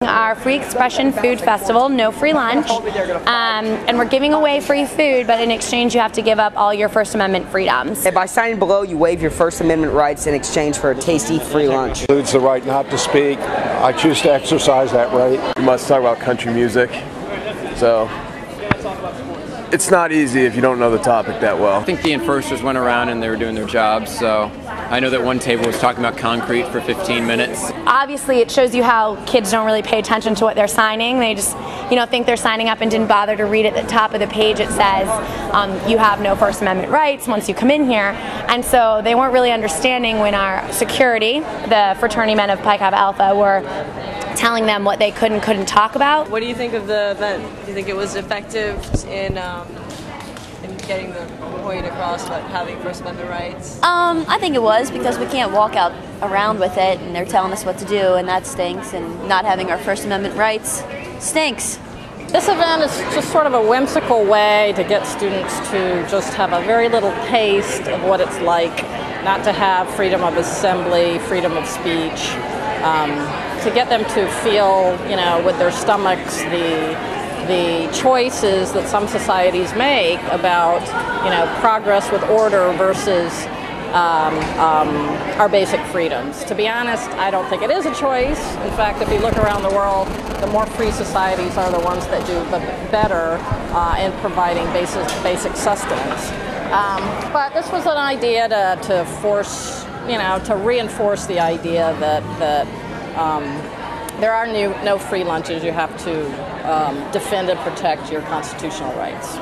Our free expression food festival, no free lunch, and we're giving away free food, but in exchange you have to give up all your First Amendment freedoms. And by signing below, you waive your First Amendment rights in exchange for a tasty free lunch. It includes the right not to speak. I choose to exercise that right. We must talk about country music, so it's not easy if you don't know the topic that well. I think the enforcers went around and they were doing their jobs, so I know that one table was talking about concrete for 15 minutes. Obviously it shows you how kids don't really pay attention to what they're signing. They just, think they're signing up and didn't bother to read at the top of the page. It says you have no First Amendment rights once you come in here, and so they weren't really understanding when our security, the fraternity men of Pi Kappa Alpha, were telling them what they could and couldn't talk about. What do you think of the event? Do you think it was effective in getting the point across about having First Amendment rights? I think it was, because we can't walk out around with it and they're telling us what to do, and that stinks, and not having our First Amendment rights stinks. This event is just sort of a whimsical way to get students to just have a very little taste of what it's like not to have freedom of assembly, freedom of speech, to get them to feel, with their stomachs, the choices that some societies make about, progress with order versus our basic freedoms. To be honest, I don't think it is a choice. In fact, if you look around the world, the more free societies are the ones that do better in providing basic sustenance. But this was an idea to force, to reinforce the idea that there are no free lunches. You have to defend and protect your constitutional rights.